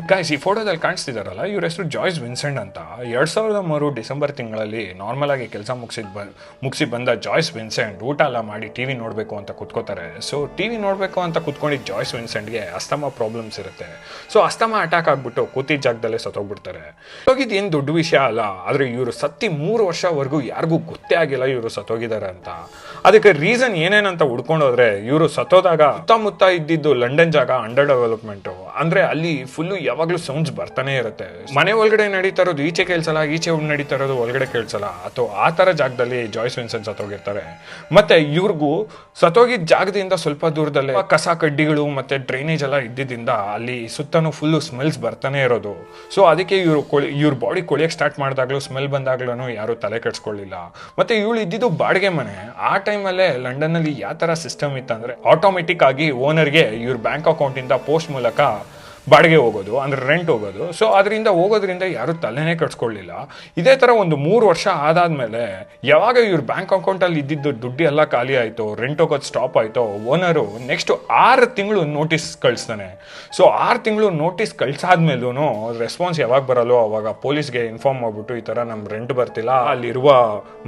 Guys, ಈ ಫೋಟೋದಲ್ಲಿ ಕಾಣಿಸ್ತಿದಾರಲ್ಲ, ಇವ್ರ ಹೆಸರು ಜಾಯ್ಸ್ ವಿನ್ಸೆಂಟ್ ಅಂತ. 2003 ಡಿಸೆಂಬರ್ ತಿಂಗಳಲ್ಲಿ ನಾರ್ಮಲ್ ಆಗಿ ಕೆಲಸ ಮುಗಿಸಿ ಬಂದ ಜಾಯ್ಸ್ ವಿನ್ಸೆಂಟ್ ಊಟ ಎಲ್ಲ ಮಾಡಿ ಟಿವಿ ನೋಡಬೇಕು ಅಂತ ಕುತ್ಕೋತಾರೆ. ಸೊ ಟಿವಿ ನೋಡಬೇಕು ಅಂತ ಕುತ್ಕೊಂಡಿದ್ದ ಜಾಯ್ಸ್ ವಿನ್ಸೆಂಟ್ಗೆ ಅಸ್ತಮಾ ಪ್ರಾಬ್ಲಮ್ಸ್ ಇರುತ್ತೆ. ಸೊ ಅಸ್ತಮಾ ಅಟ್ಯಾಕ್ ಆಗ್ಬಿಟ್ಟು ಕೂತಿದ್ದ ಜಾಗದಲ್ಲೇ ಸತ್ತೋಗ್ಬಿಡ್ತಾರೆ. ಹೋಗಿದ್ದು ಏನು ದೊಡ್ಡ ವಿಷಯ ಅಲ್ಲ, ಆದರೆ ಇವರು ಸತ್ತಿ 3 ವರ್ಷವರೆಗೂ ಯಾರಿಗೂ ಗೊತ್ತೇ ಆಗಿಲ್ಲ ಇವರು ಸತ್ತೋಗಿದ್ದಾರೆ ಅಂತ. ಅದಕ್ಕೆ ರೀಸನ್ ಏನೇನಂತ ಹುಡ್ಕೊಂಡೋದ್ರೆ, ಇವರು ಸತ್ತೋದಾಗ ಸುತ್ತಮುತ್ತ ಇದ್ದಿದ್ದು ಲಂಡನ್ ಜಾಗ ಅಂಡರ್ ಡೆವಲಪ್ಮೆಂಟು, ಅಂದ್ರೆ ಅಲ್ಲಿ ಫುಲ್ಲು ಯಾವಾಗಲೂ ಸೌಂಡ್ಸ್ ಬರ್ತಾನೆ ಇರುತ್ತೆ. ಮನೆ ಒಳಗಡೆ ನಡೀತಾ ಇರೋದು ಈಚೆ ಕೇಳಿಸಲ್ಲ, ಈಚೆ ನಡೀತಾ ಇರೋದು ಒಳಗಡೆ ಕೇಳಿಸಲ್ಲ. ಅಥವಾ ಆ ಥರ ಜಾಗದಲ್ಲಿ ಜಾಯ್ಸ್ ವಿನ್ಸೆಂಟ್ ಸತ್ತೋಗಿರ್ತಾರೆ. ಮತ್ತೆ ಇವ್ರಿಗೂ ಸತ್ತೋಗಿದ್ದ ಜಾಗದಿಂದ ಸ್ವಲ್ಪ ದೂರದಲ್ಲೇ ಕಸ ಕಡ್ಡಿಗಳು ಮತ್ತೆ ಡ್ರೈನೇಜ್ ಎಲ್ಲ ಇದ್ದಿದ್ದರಿಂದ ಅಲ್ಲಿ ಸುತ್ತನೂ ಫುಲ್ಲು ಸ್ಮೆಲ್ಸ್ ಬರ್ತಾನೆ ಇರೋದು. ಸೊ ಅದಕ್ಕೆ ಇವ್ರ ಬಾಡಿ ಕೊಳಿಯಕ್ಕೆ ಸ್ಟಾರ್ಟ್ ಮಾಡಿದಾಗ್ಲೂ ಸ್ಮೆಲ್ ಬಂದಾಗ್ಲೂ ಯಾರು ತಲೆ ಕೆಡಿಸ್ಕೊಳ್ಳಿಲ್ಲ. ಮತ್ತೆ ಇವಳು ಇದ್ದಿದ್ದು ಬಾಡಿಗೆ ಮನೆ. ಆ ಟೈಮಲ್ಲೇ ಲಂಡನ್ನಲ್ಲಿ ಯಾವ ಥರ ಸಿಸ್ಟಮ್ ಇತ್ತಂದ್ರೆ, ಆಟೋಮೆಟಿಕ್ ಆಗಿ ಓನರ್ಗೆ ಇವ್ರ ಬ್ಯಾಂಕ್ ಅಕೌಂಟಿಂದ ಪೋಸ್ಟ್ ಮೂಲಕ ಬಾಡಿಗೆ ಹೋಗೋದು, ಅಂದ್ರೆ ರೆಂಟ್ ಹೋಗೋದು. ಸೊ ಅದರಿಂದ ಹೋಗೋದ್ರಿಂದ ಯಾರು ತಲೆನೇ ಕಟ್ಸ್ಕೊಳ್ಳಿಲ್ಲ. ಇದೇ ಥರ ಒಂದು 3 ವರ್ಷ ಆದಾದ್ಮೇಲೆ ಯಾವಾಗ ಇವ್ರ ಬ್ಯಾಂಕ್ ಅಕೌಂಟಲ್ಲಿ ಇದ್ದಿದ್ದು ದುಡ್ಡು ಎಲ್ಲ ಖಾಲಿ ಆಯಿತು, ರೆಂಟ್ ಹೋಗೋದು ಸ್ಟಾಪ್ ಆಯಿತು, ಓನರು ನೆಕ್ಸ್ಟ್ 6 ತಿಂಗಳು ನೋಟಿಸ್ ಕಳಿಸ್ತಾನೆ. ಸೊ 6 ತಿಂಗಳು ನೋಟಿಸ್ ಕಳ್ಸಾದ್ಮೇಲೂ ರೆಸ್ಪಾನ್ಸ್ ಯಾವಾಗ ಬರಲ್ಲೋ ಅವಾಗ ಪೊಲೀಸ್ಗೆ ಇನ್ಫಾರ್ಮ್ ಮಾಡ್ಬಿಟ್ಟು, ಈ ಥರ ನಮ್ಮ ರೆಂಟ್ ಬರ್ತಿಲ್ಲ, ಅಲ್ಲಿರುವ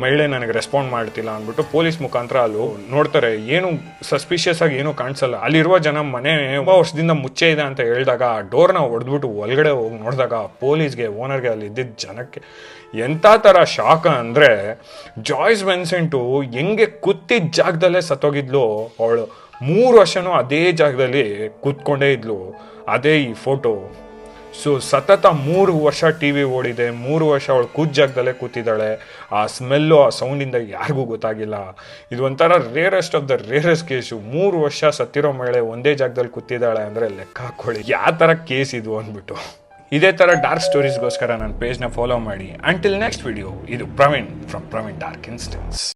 ಮಹಿಳೆ ನನಗೆ ರೆಸ್ಪಾಂಡ್ ಮಾಡ್ತಿಲ್ಲ ಅಂದ್ಬಿಟ್ಟು ಪೊಲೀಸ್ ಮುಖಾಂತರ ಅಲ್ಲೂ ನೋಡ್ತಾರೆ. ಏನು ಸಸ್ಪಿಷಿಯಸ್ ಆಗಿ ಏನೂ ಕಾಣಿಸಲ್ಲ. ಅಲ್ಲಿರುವ ಜನ ಮನೆ ತುಂಬ ವರ್ಷದಿಂದ ಮುಚ್ಚೆ ಇದೆ ಅಂತ ಹೇಳಿದಾಗ ಡೋರ್ನ ಹೊಡೆದ್ಬಿಟ್ಟು ಒಳಗಡೆ ಹೋಗಿ ನೋಡಿದಾಗ ಪೊಲೀಸ್ಗೆ, ಓನರ್ಗೆ, ಅಲ್ಲಿ ಇದ್ದಿದ್ದ ಜನಕ್ಕೆ ಎಂಥ ಥರ ಶಾಕ್ ಅಂದರೆ, ಜಾಯ್ಸ್ ವಿನ್ಸೆಂಟು ಹೆಂಗೆ ಕೂತಿದ್ದ ಜಾಗದಲ್ಲೇ ಸತ್ತೋಗಿದ್ಲು. ಅವಳು 3 ವರ್ಷನೂ ಅದೇ ಜಾಗದಲ್ಲಿ ಕೂತ್ಕೊಂಡೇ ಇದ್ಲು. ಅದೇ ಈ ಫೋಟೋ. ಸೊ ಸತತ 3 ವರ್ಷ ಟಿ ವಿ ಓಡಿದೆ, 3 ವರ್ಷ ಅವಳು ಕೂತ್ ಜಾಗದಲ್ಲೇ ಕೂತಿದ್ದಾಳೆ. ಆ ಸ್ಮೆಲ್ಲು, ಆ ಸೌಂಡಿಂದ ಯಾರಿಗೂ ಗೊತ್ತಾಗಿಲ್ಲ. ಇದು ಒಂಥರ rarest of the rarest case. 3 ವರ್ಷ ಸತ್ತಿರೋ ಮಹಿಳೆ ಒಂದೇ ಜಾಗದಲ್ಲಿ ಕೂತಿದ್ದಾಳೆ ಅಂದರೆ ಲೆಕ್ಕ ಹಾಕೊಳ್ಳಿ ಯಾವ ಥರ ಕೇಸ್ ಇದು ಅಂದ್ಬಿಟ್ಟು. ಇದೇ ಥರ ಡಾರ್ಕ್ ಸ್ಟೋರೀಸ್ಗೋಸ್ಕರ ನನ್ನ ಪೇಜ್ನ ಫಾಲೋ ಮಾಡಿ. ಅಂಟಿಲ್ ನೆಕ್ಸ್ಟ್ ವಿಡಿಯೋ, ಇದು Praveen from Praveen dark instance.